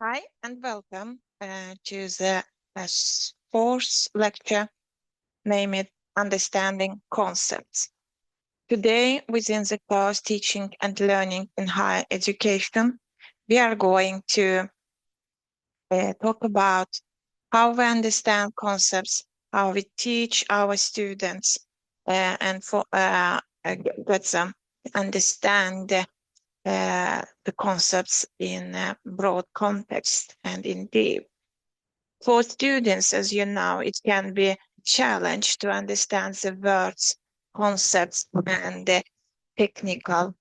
Hi and welcome to the fourth lecture, named Understanding Concepts. Today, within the course Teaching and Learning in Higher Education, we are going to talk about how we understand concepts, how we teach our students, and get them understand the concepts in a broad context and in deep. For students, as you know, it can be a challenge to understand the words, concepts, and the technical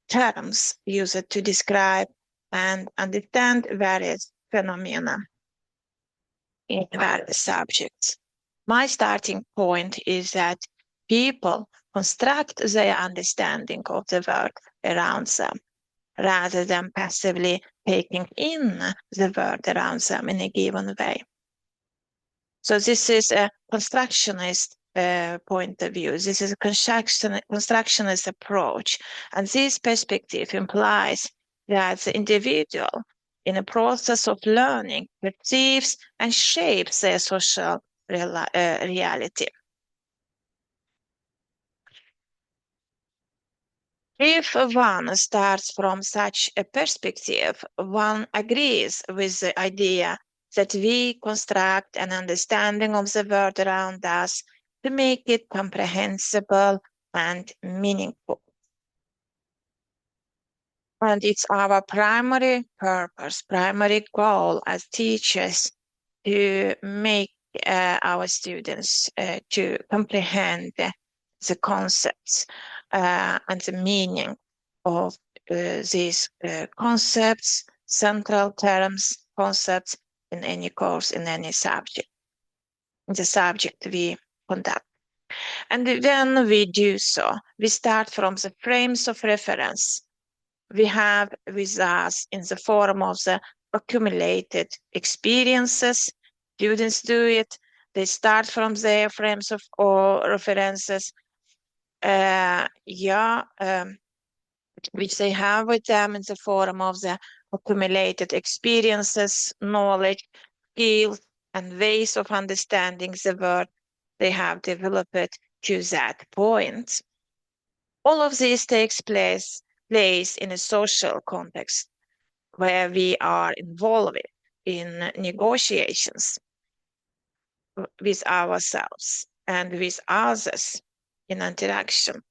terms used to describe and understand various phenomena in various subjects. My starting point is that people construct their understanding of the world around them rather than passively taking in the world around them in a given way. So this is a constructionist point of view. This is a constructionist approach. And this perspective implies that the individual in a process of learning perceives and shapes their social reality. If one starts from such a perspective, one agrees with the idea that we construct an understanding of the world around us to make it comprehensible and meaningful. And it's our primary purpose, primary goal as teachers to make our students to comprehend the concepts and the meaning of these concepts, central terms, concepts in any course, in any subject, the subject we conduct. And when we do so, we start from the frames of reference we have with us in the form of the accumulated experiences. Students do it. They start from their frames of references, which they have with them in the form of the accumulated experiences, knowledge, skills, and ways of understanding the world they have developed to that point. All of this takes place in a social context where we are involved in negotiations with ourselves and with others in interaction.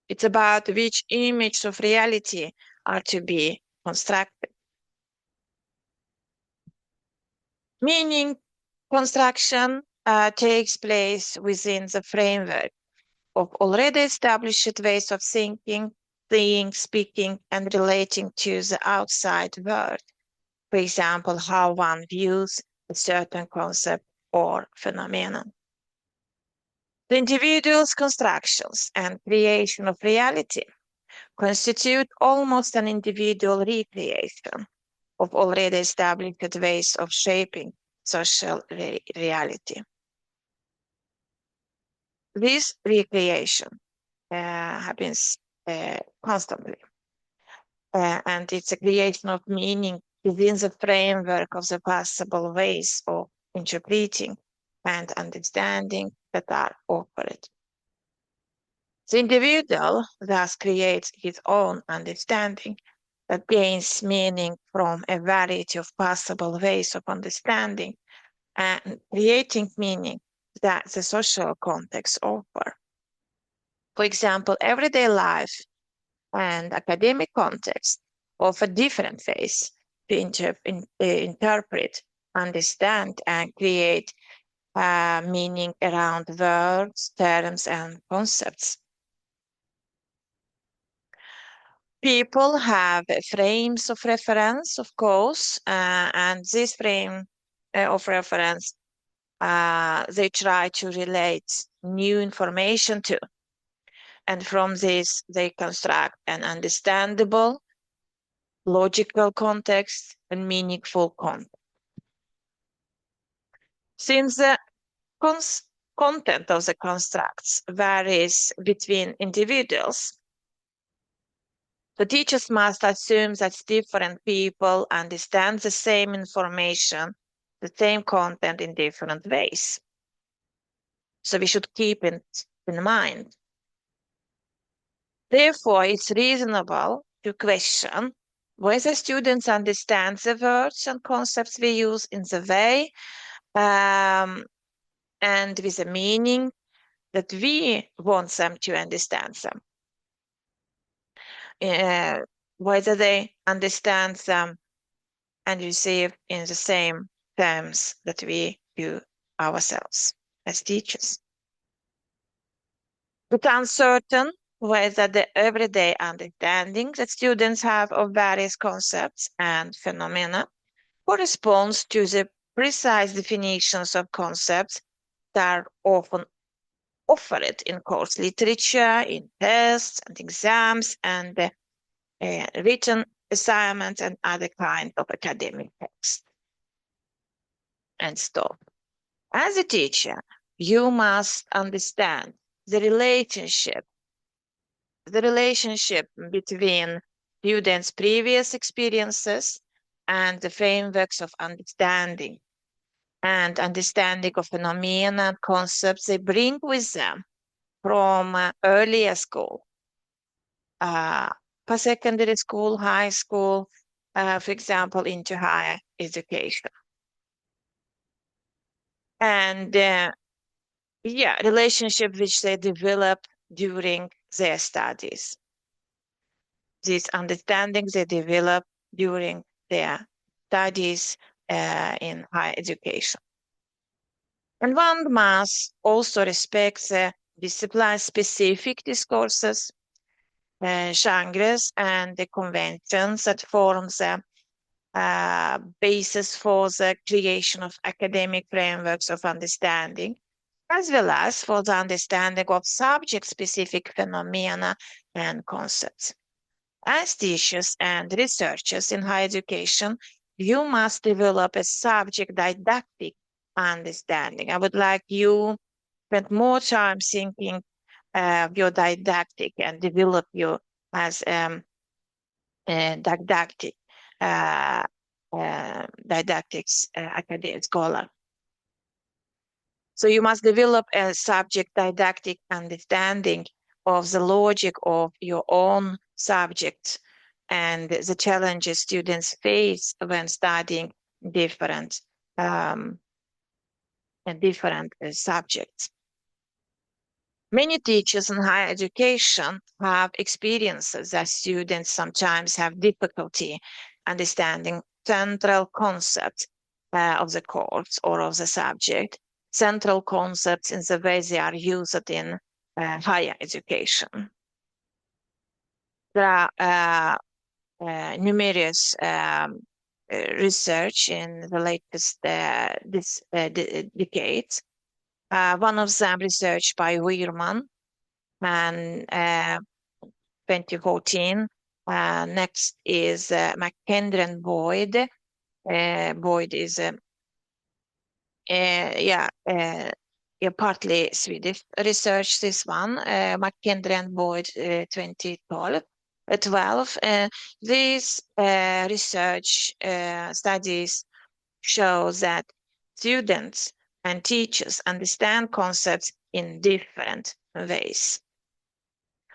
It's about which image of reality are to be constructed. Meaning construction takes place within the framework of already established ways of thinking, seeing, speaking, and relating to the outside world. For example, how one views a certain concept or phenomenon. The individual's constructions and creation of reality constitute almost an individual recreation of already established ways of shaping social reality. This recreation happens constantly, and it's a creation of meaning within the framework of the possible ways of interpreting and understanding that are offered. The individual thus creates his own understanding that gains meaning from a variety of possible ways of understanding and creating meaning that the social context offers. For example, everyday life and academic context offer different ways to interpret, understand, and create meaning around words, terms, and concepts. People have frames of reference, of course, and this frame of reference they try to relate new information to. And from this, they construct an understandable, logical context and meaningful context. Since the content of the constructs varies between individuals, The teachers must assume that different people understand the same information, the same content in different ways. So we should keep it in mind. Therefore, it's reasonable to question whether students understand the words and concepts we use in the way and with a meaning that we want them to understand them. Whether they understand them and receive in the same terms that we do ourselves as teachers. It's uncertain whether the everyday understanding that students have of various concepts and phenomena corresponds to the precise definitions of concepts that are often offered in course literature, in tests and exams, and written assignments and other kinds of academic texts. And stop. As a teacher, you must understand the relationship between students' previous experiences and the frameworks of understanding and understanding of phenomena and concepts they bring with them from earlier school, secondary school, high school, for example, into higher education. And relationship which they develop during their studies. These understandings they develop during their studies in higher education. And one must also respect the discipline-specific discourses, genres, and the conventions that form the basis for the creation of academic frameworks of understanding, as well as for the understanding of subject-specific phenomena and concepts. As teachers and researchers in higher education, you must develop a subject didactic understanding. I would like you spend more time thinking your didactic and develop you as didactics academic scholar. So you must develop a subject didactic understanding of the logic of your own subject and the challenges students face when studying different subjects. Many teachers in higher education have experiences that students sometimes have difficulty understanding central concepts of the course or of the subject, central concepts in the way they are used in higher education. There are numerous research in the latest decades. One of them researched by Weirman and 2014. Next is McKendry and Boyd. Boyd is partly Swedish research, this one, McKendry and Boyd 2012. These research studies show that students and teachers understand concepts in different ways.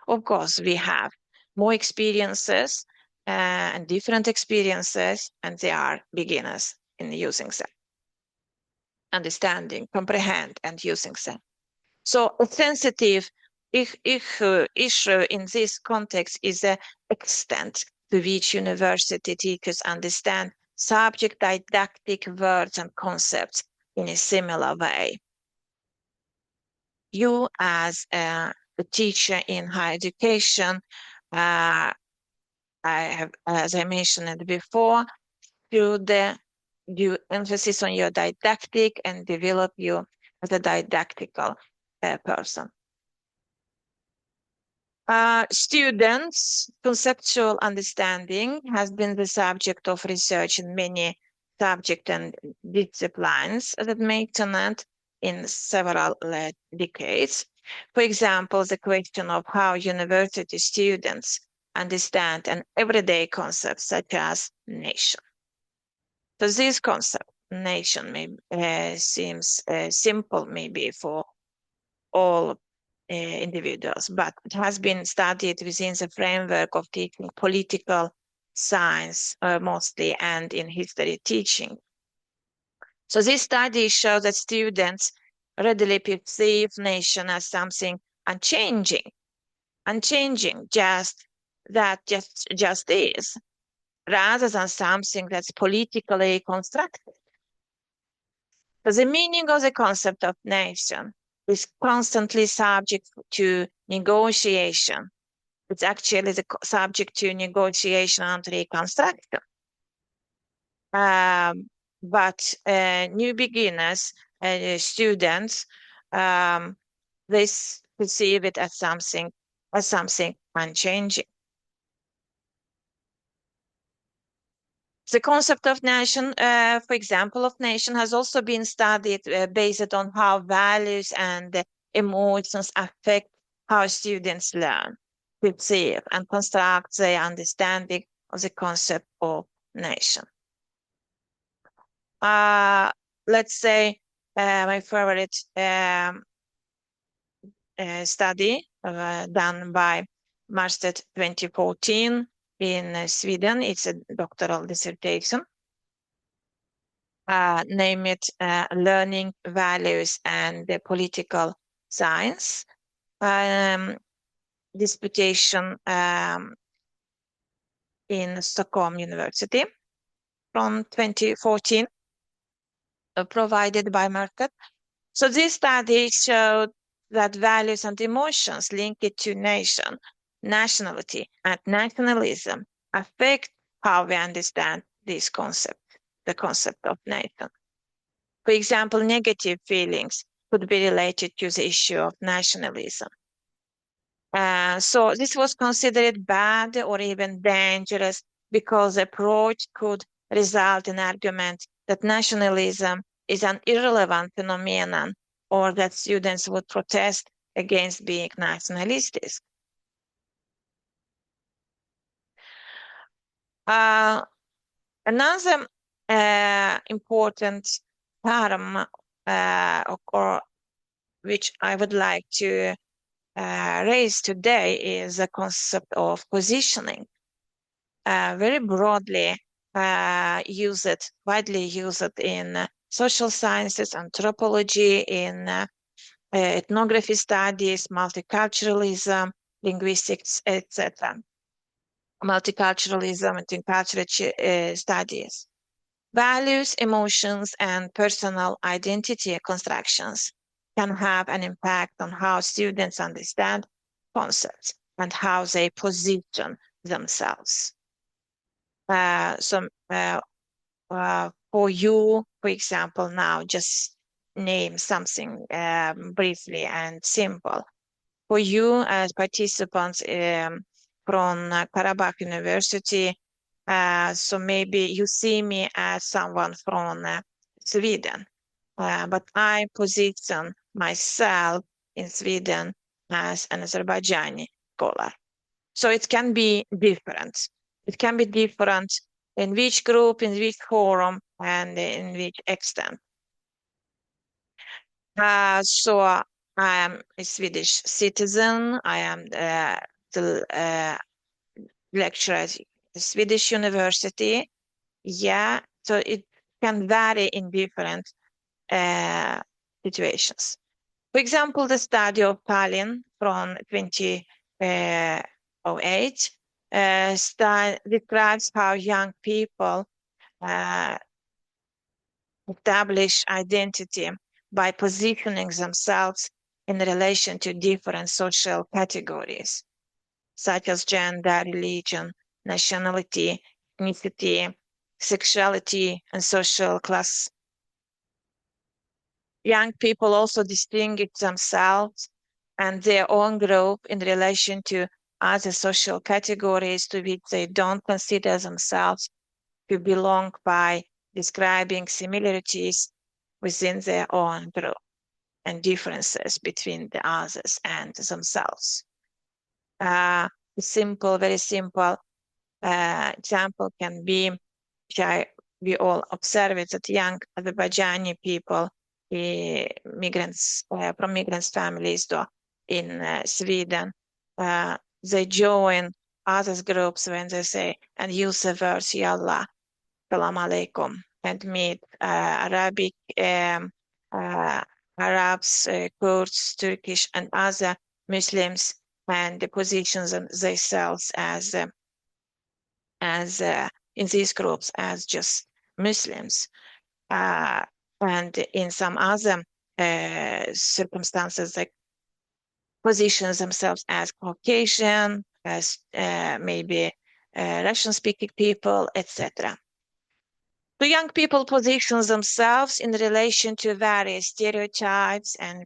Of course, we have more experiences and different experiences, and they are beginners in using them, understanding, comprehend, and using them. So a sensitive issue in this context is the extent to which university teachers understand subject didactic words and concepts in a similar way. You as a teacher in higher education, as I mentioned before, should do emphasis on your didactic and develop you as a didactical person. Students' conceptual understanding has been the subject of research in many subjects and disciplines that make tenant in several decades. For example, the question of how university students understand an everyday concept such as nation. So this concept, nation, seems simple maybe for all individuals, but it has been studied within the framework of teaching political science mostly, and in history teaching. So this study shows that students readily perceive nation as something unchanging, just is, rather than something that's politically constructed. So the meaning of the concept of nation is constantly subject to negotiation. It's actually subject to negotiation and reconstruction. But new beginners, students, they perceive it as something unchanging. The concept of nation, for example, of nation has also been studied based on how values and emotions affect how students learn, perceive, and construct their understanding of the concept of nation. Let's say my favorite study done by Marsted 2014 in Sweden. It's a doctoral dissertation. Name it Learning Values and the Political Science. Disputation in Stockholm University from 2014, provided by Market. So this study showed that values and emotions linked to nation, nationality, and nationalism affect how we understand this concept, the concept of nation. For example, negative feelings could be related to the issue of nationalism. So this was considered bad or even dangerous because the approach could result in argument that nationalism is an irrelevant phenomenon, or that students would protest against being nationalistic. Another important term or which I would like to raise today is the concept of positioning. Very broadly widely used in social sciences, anthropology, in ethnography studies, multiculturalism, linguistics, etc. Multiculturalism and intercultural studies. Values, emotions, and personal identity constructions can have an impact on how students understand concepts and how they position themselves. For you, for example, now just name something briefly and simple. For you as participants from Karabakh University, so maybe you see me as someone from Sweden, but I position myself in Sweden as an Azerbaijani scholar. So it can be different. It can be different in which group, in which forum, and in which extent. So I am a Swedish citizen. I am the lecturer at the Swedish University. Yeah, so it can vary in different situations. For example, the study of Tallinn from 2008 describes how young people establish identity by positioning themselves in relation to different social categories, such as gender, religion, nationality, ethnicity, sexuality, and social class. Young people also distinguish themselves and their own group in relation to other social categories to which they don't consider themselves to belong by describing similarities within their own group and differences between the others and themselves. The very simple example can be, which we all observe it, that young Azerbaijani people, migrants from migrants families though, in Sweden, they join other groups when they say and use the verse Yallah, Salam Alaikum, and meet Arabic, Arabs, Kurds, Turkish, and other Muslims, and the positions themselves as in these groups as just Muslims, and in some other circumstances, they position themselves as Caucasian, as maybe Russian-speaking people, etc. So young people position themselves in relation to various stereotypes and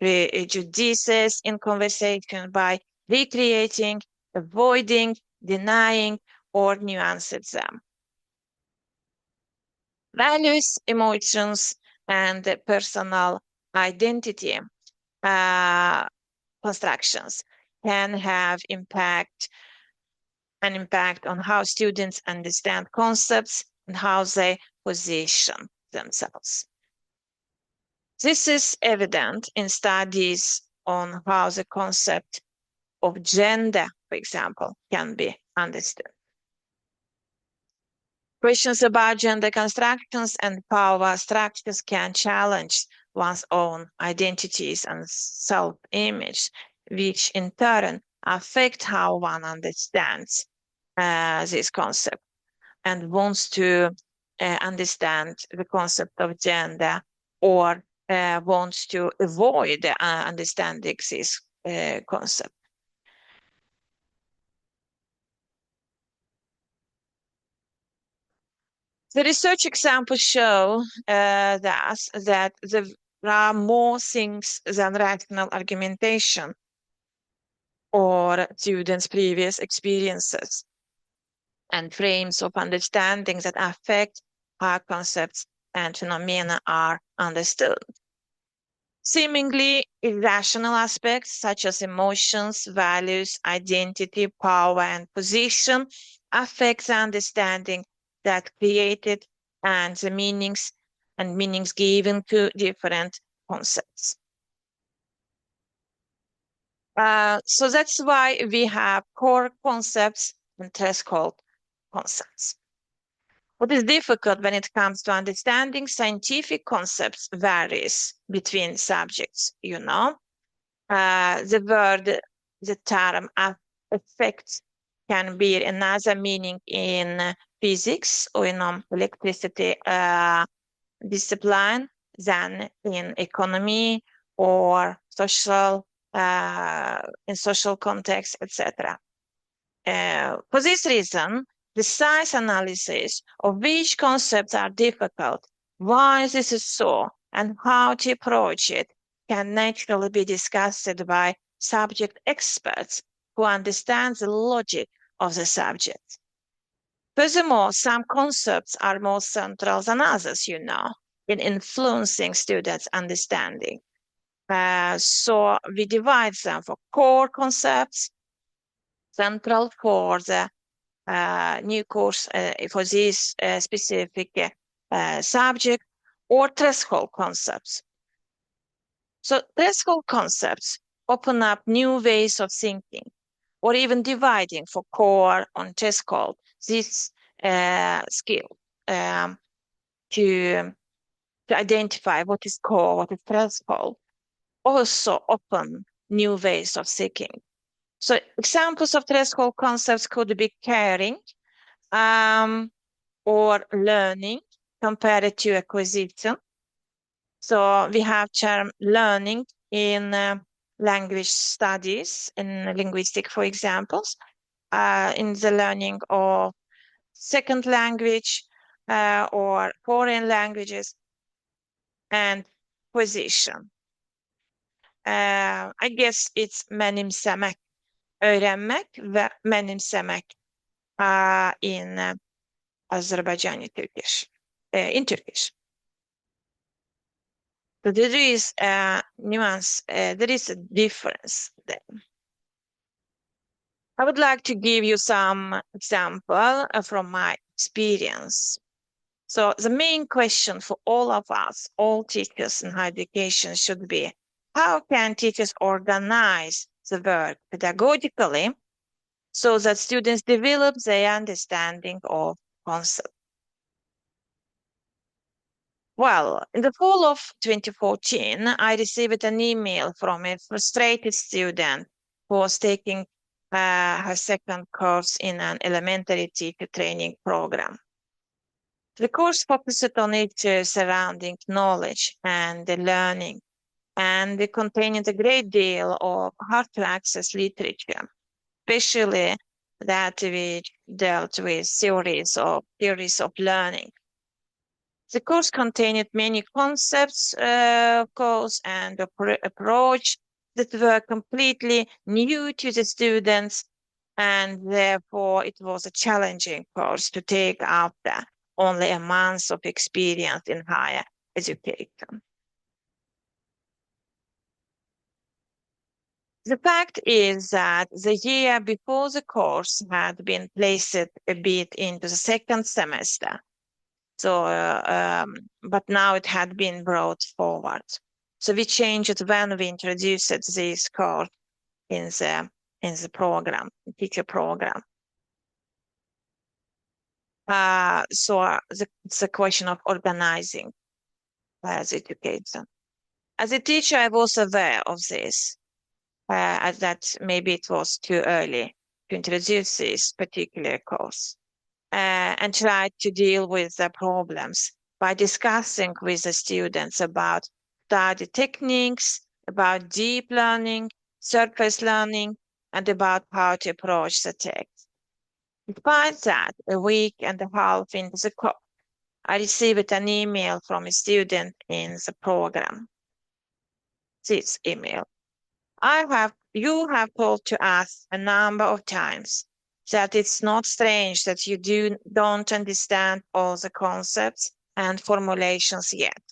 prejudices in conversation by recreating, avoiding, denying, or nuancing them. Values, emotions, and personal identity constructions can have an impact on how students understand concepts and how they position themselves. This is evident in studies on how the concept of gender, for example, can be understood. Questions about gender constructions and power structures can challenge one's own identities and self-image, which in turn affect how one understands this concept and wants to understand the concept of gender, or wants to avoid understanding this concept. The research examples show that there are more things than rational argumentation or students' previous experiences and frames of understanding that affect how concepts and phenomena are understood. Seemingly irrational aspects such as emotions, values, identity, power, and position affect the understanding that created and the meanings given to different concepts. So that's why we have core concepts and threshold concepts. What is difficult when it comes to understanding scientific concepts varies between subjects, you know. The term effect can be another meaning in physics or in electricity discipline than in economy or social in social context, etc. For this reason, the science analysis of which concepts are difficult, why this is so, and how to approach it can naturally be discussed by subject experts who understand the logic of the subject. Furthermore, some concepts are more central than others, you know, in influencing students' understanding. So we divide them for core concepts, central for the new course for this specific subject, or threshold concepts. So threshold concepts open up new ways of thinking, or even dividing for core on threshold. This skill to identify what is core, what is threshold, also open new ways of thinking. So examples of threshold concepts could be caring, or learning compared to acquisition. So we have term learning in language studies, in linguistic, for examples, in the learning of second language or foreign languages, and acquisition. I guess it's benimsemek, öğrenmek ve benimsemek in Azerbaijani Turkish, in Turkish. So there is a nuance, there is a difference there. I would like to give you some example from my experience. So the main question for all of us, all teachers in higher education, should be, how can teachers organize the work pedagogically so that students develop their understanding of concepts? Well, in the fall of 2014, I received an email from a frustrated student who was taking her second course in an elementary teacher training program. The course focused on issues surrounding knowledge and the learning, and it contained a great deal of hard-to-access literature, especially that which dealt with theories of learning. The course contained many concepts, course and approach that were completely new to the students, and therefore it was a challenging course to take after only a month of experience in higher education. The fact is that the year before the course had been placed a bit into the second semester. So, but now it had been brought forward. So we changed when we introduced this course in the program, teacher program. So it's a question of organizing as education. As a teacher, I was aware of this, that maybe it was too early to introduce this particular course, and tried to deal with the problems by discussing with the students about study techniques, about deep learning, surface learning, and about how to approach the text. Despite that, a week and a half into the course, I received an email from a student in the program. This email. You have told to us a number of times that it's not strange that you don't understand all the concepts and formulations yet,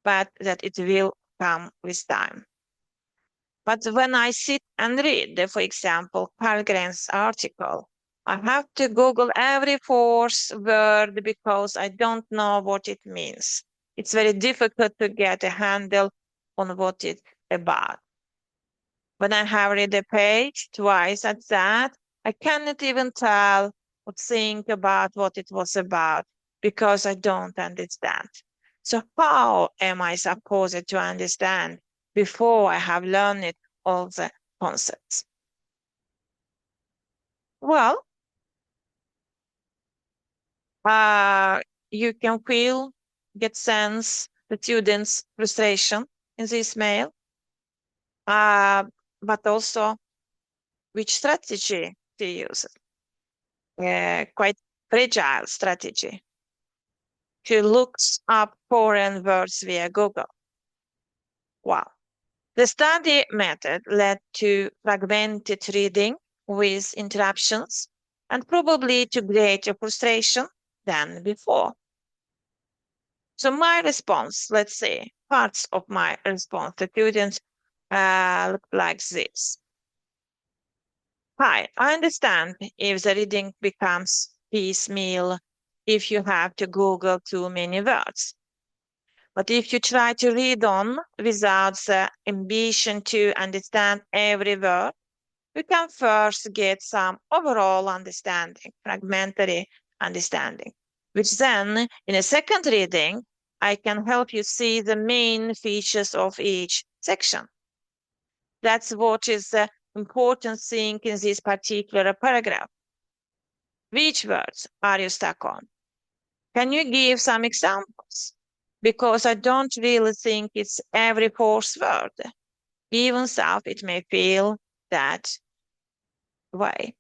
but that it will come with time. But when I sit and read, for example, Carlgren's article, I have to Google every fourth word because I don't know what it means. It's very difficult to get a handle on what it's about. When I have read a page twice at that, I cannot even tell or think about what it was about because I don't understand. So how am I supposed to understand before I have learned all the concepts? Well, you can get sense the students' frustration in this mail, but also which strategy to use. Quite fragile strategy. She looks up foreign words via Google. Wow. The study method led to fragmented reading with interruptions and probably to greater frustration than before. So my response, let's say, parts of my response to students look like this. Hi, I understand if the reading becomes piecemeal, if you have to Google too many words. But if you try to read on without the ambition to understand every word, you can first get some overall understanding, fragmentary understanding, which then, in a second reading, I can help you see the main features of each section. That's what is the important thing in this particular paragraph. Which words are you stuck on? Can you give some examples? Because I don't really think it's every fourth word, even though it may feel that way.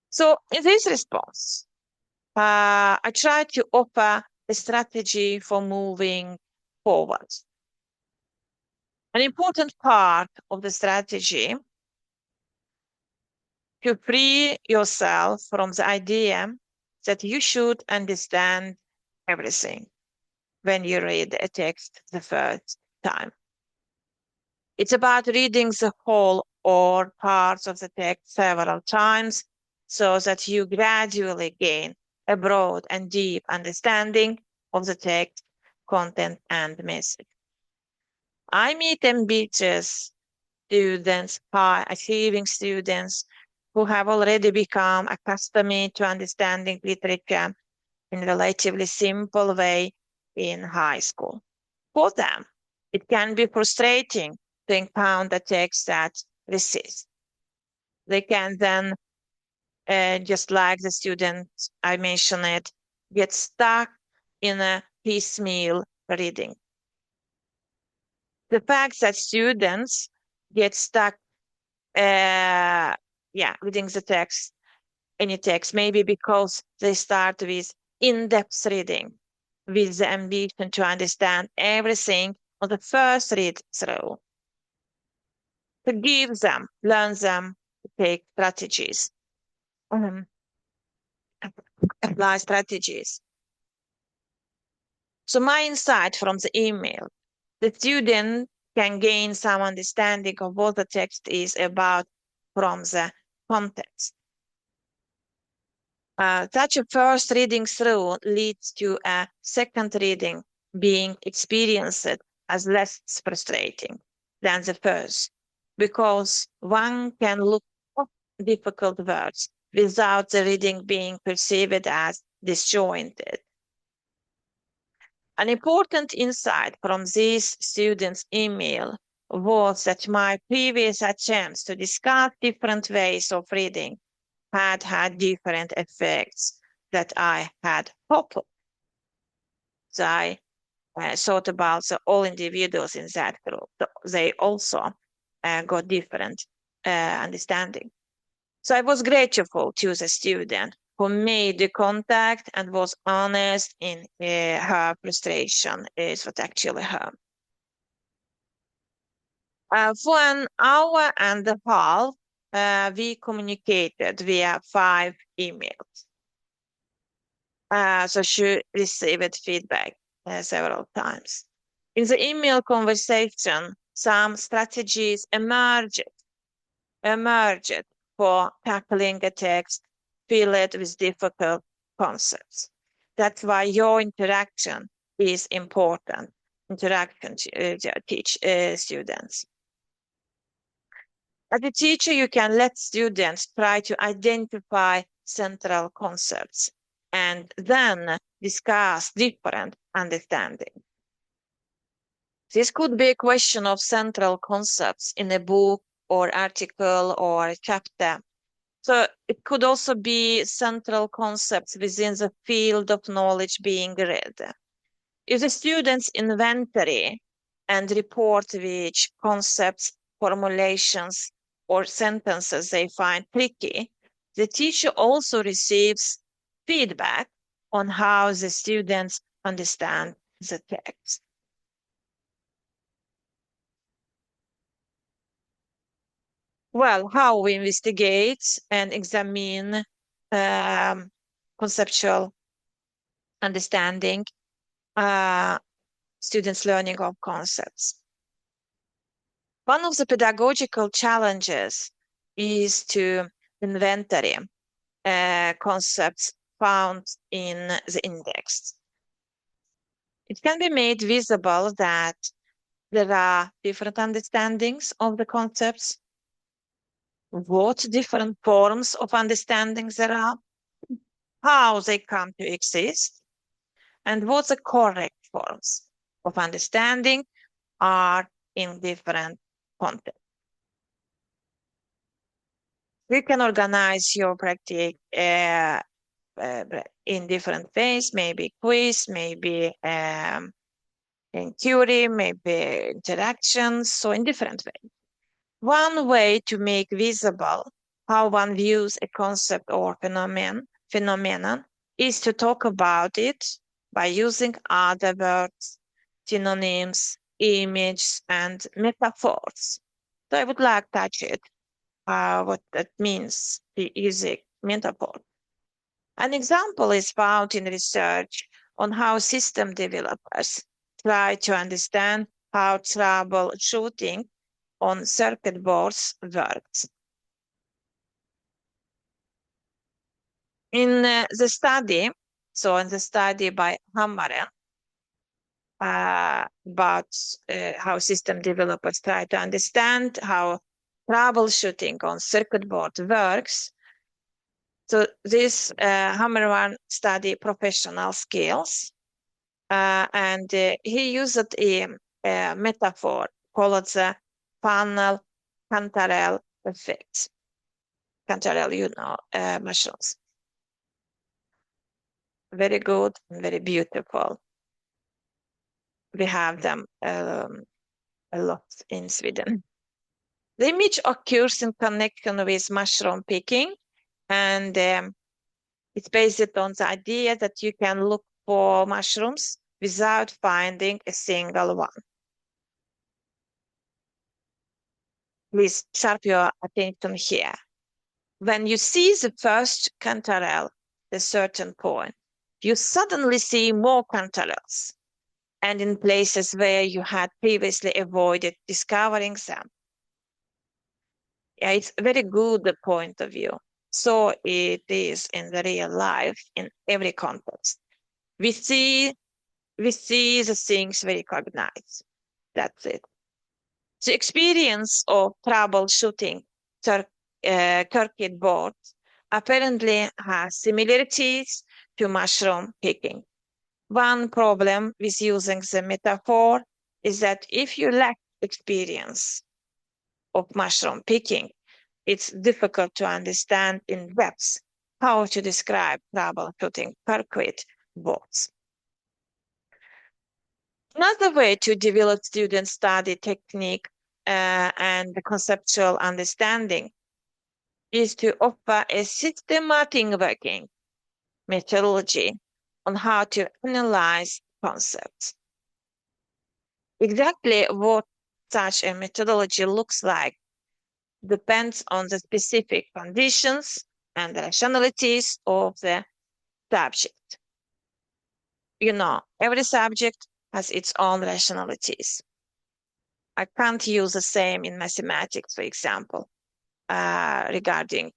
So in this response, I try to offer a strategy for moving forward. An important part of the strategy to free yourself from the idea that you should understand everything when you read a text the first time. It's about reading the whole or parts of the text several times so that you gradually gain a broad and deep understanding of the text, content, and message. I meet ambitious students, high achieving students who have already become accustomed to understanding literature in a relatively simple way in high school. For them, it can be frustrating to encounter text that resists. They can then, just like the student I mentioned it, get stuck in a piecemeal reading. The fact that students get stuck, reading the text, any text, maybe because they start with in-depth reading, with the ambition to understand everything on the first read through. To give them, learn them to take strategies, apply strategies. So my insight from the email, the student can gain some understanding of what the text is about from the context. Such a first reading through leads to a second reading being experienced as less frustrating than the first, because one can look up difficult words without the reading being perceived as disjointed. An important insight from this student's email was that my previous attempts to discuss different ways of reading had different effects that I had hoped. So I thought about all individuals in that group. They also got different understanding. So I was grateful to the student who made the contact and was honest in her frustration is what actually happened. For an hour and a half, we communicated via 5 emails. So she received feedback several times. In the email conversation, some strategies emerged for tackling a text filled with difficult concepts. That's why your interaction is important. Interaction to teach students. As a teacher, you can let students try to identify central concepts and then discuss different understanding. This could be a question of central concepts in a book or article or a chapter. So it could also be central concepts within the field of knowledge being read. If the students inventory and report which concepts, formulations, or sentences they find tricky, the teacher also receives feedback on how the students understand the text. Well, how we investigate and examine conceptual understanding, students' learning of concepts. One of the pedagogical challenges is to inventory concepts found in the index. It can be made visible that there are different understandings of the concepts, what different forms of understanding there are, how they come to exist, and what the correct forms of understanding are in different contexts. You can organize your practice in different ways, maybe quiz, maybe inquiry, maybe interactions, so in different ways. One way to make visible how one views a concept or phenomenon is to talk about it by using other words, synonyms, images, and metaphors. So I would like to touch it, what that means, using metaphor. An example is found in research on how system developers try to understand how troubleshooting on circuit boards works. In the study by Hammaren, about how system developers try to understand how troubleshooting on circuit board works. So this Hammaren study professional skills, and he used a metaphor called the funnel Cantarell effect. Cantarell, mushrooms. Very good and very beautiful. We have them a lot in Sweden. The image occurs in connection with mushroom picking, and it's based on the idea that you can look for mushrooms without finding a single one. Please sharp your attention here. When you see the first cantarell at a certain point, you suddenly see more cantarells, and in places where you had previously avoided discovering them. Yeah, it's a very good point of view. So it is in the real life, in every context. We see the things we recognize. That's it. The experience of troubleshooting circuit boards apparently has similarities to mushroom picking. One problem with using the metaphor is that if you lack experience of mushroom picking, it's difficult to understand in depth how to describe troubleshooting circuit boards. Another way to develop student study technique and the conceptual understanding is to offer a systematic working methodology on how to analyze concepts. Exactly what such a methodology looks like depends on the specific conditions and rationalities of the subject. Every subject has its own rationalities. I can't use the same in mathematics, for example, regarding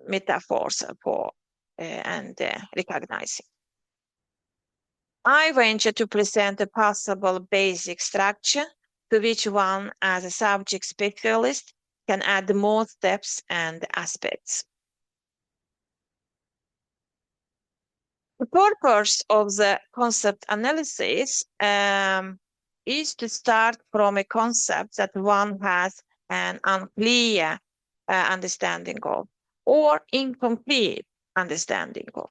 metaphors for and recognizing. I venture to present a possible basic structure to which one, as a subject specialist, can add more steps and aspects. The purpose of the concept analysis is to start from a concept that one has an unclear understanding of or incomplete understanding of.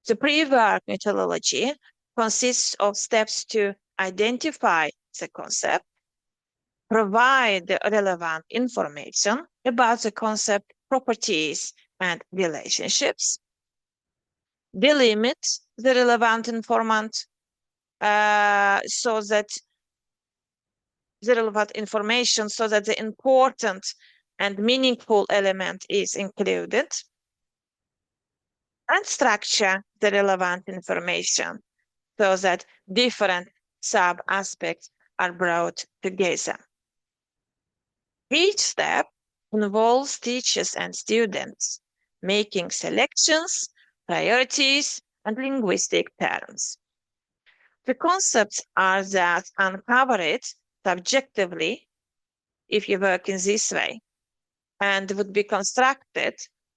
The pre-work methodology consists of steps to identify the concept, provide the relevant information about the concept properties and relationships, delimit the relevant information so that the important and meaningful element is included, and structure the relevant information so that different sub-aspects are brought together. Each step involves teachers and students making selections, priorities, and linguistic terms. The concepts are thus uncovered subjectively if you work in this way, and would be constructed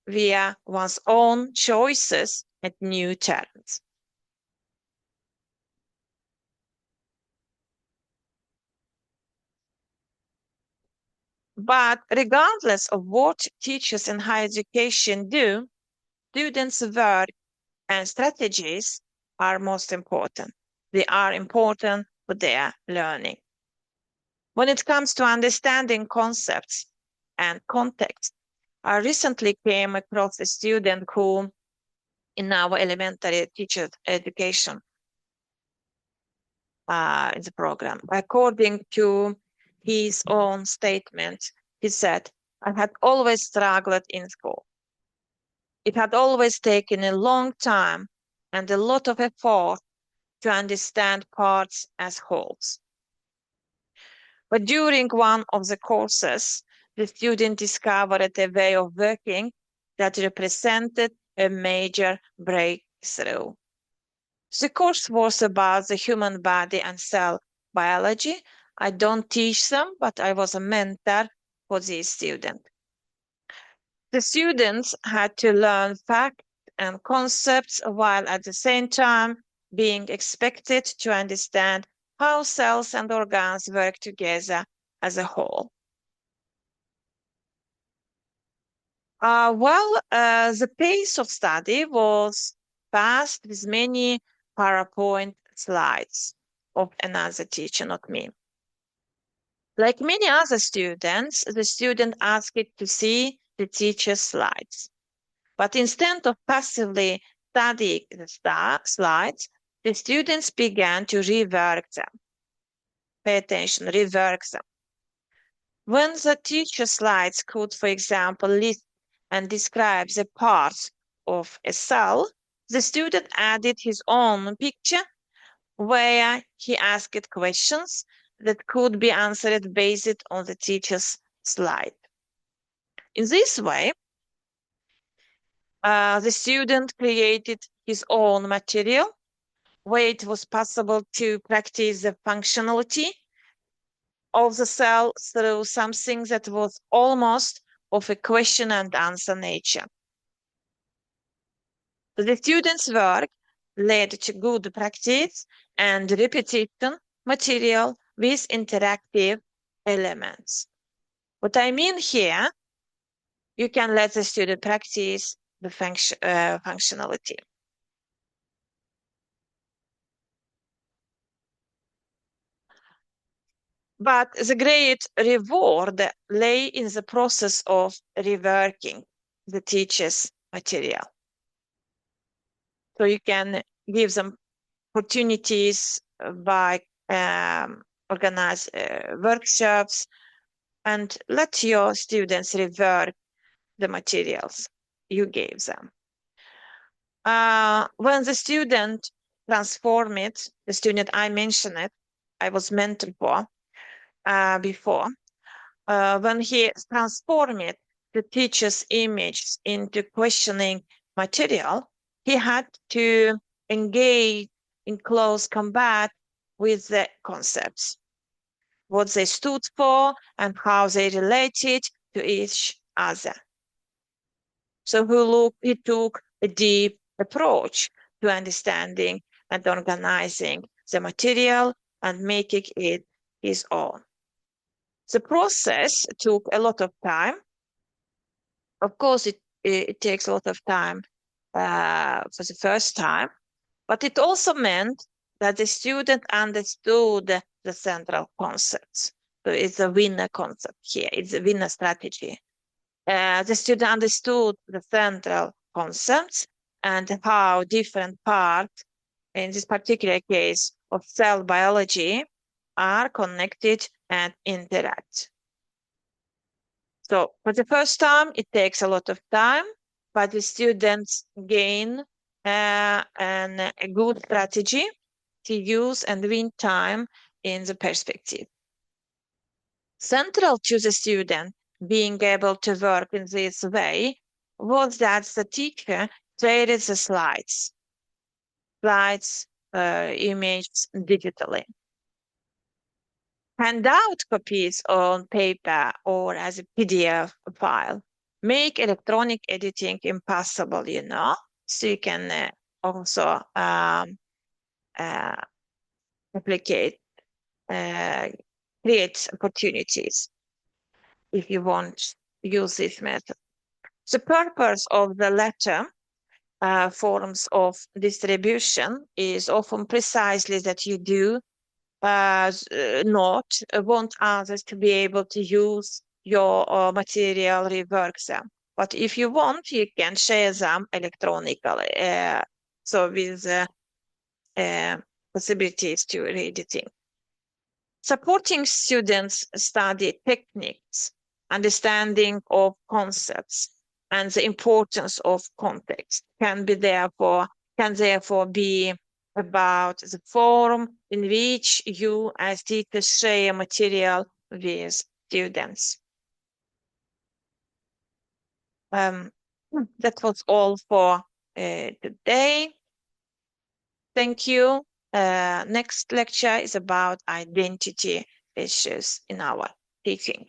via one's own choices and new terms. But regardless of what teachers in higher education do, students' work and strategies are most important. They are important for their learning. When it comes to understanding concepts and context, I recently came across a student who, in our elementary teacher education in the program, according to his own statement, he said, I had always struggled in school. It had always taken a long time and a lot of effort to understand parts as wholes. But during one of the courses, the student discovered a way of working that represented a major breakthrough. The course was about the human body and cell biology. I don't teach them, but I was a mentor for these students. The students had to learn facts and concepts while at the same time being expected to understand how cells and organs work together as a whole. The pace of study was fast with many PowerPoint slides of another teacher, not me. Like many other students, the student asked to see the teacher's slides. But instead of passively studying the slides, the students began to rework them. Pay attention, rework them. When the teacher slides could, for example, list and describe the parts of a cell, the student added his own picture where he asked questions that could be answered based on the teacher's slide. In this way, the student created his own material where it was possible to practice the functionality of the cell through something that was almost of a question and answer nature. The students' work led to good practice and repetition material with interactive elements. What I mean here, you can let the student practice the functionality. But the great reward lay in the process of reworking the teacher's material. So you can give them opportunities by organize workshops and let your students rework the materials you gave them. When the student transformed it, the student I mentioned it, I was mentored for before, when he transformed the teacher's image into questioning material, he had to engage in close combat with the concepts, what they stood for and how they related to each other. So he took a deep approach to understanding and organizing the material and making it his own. The process took a lot of time. Of course, it takes a lot of time for the first time, but it also meant that the student understood the central concepts. So it's a winner concept here. It's a winner strategy. The student understood the central concepts and how different parts, in this particular case of cell biology, are connected and interact. So for the first time, it takes a lot of time, but the students gain a good strategy to use and win time in the perspective. Central to the student being able to work in this way was that the teacher created the slides, images digitally. Handout copies on paper or as a PDF file make electronic editing impossible, so you can also replicate, create opportunities if you want to use this method. The purpose of the latter forms of distribution is often precisely that you do not want others to be able to use your material, rework them. But if you want, you can share them electronically. So with possibilities to editing. Supporting students study techniques, understanding of concepts, and the importance of context can therefore be about the form in which you as teachers share material with students. That was all for today. Thank you. Next lecture is about identity issues in our teaching.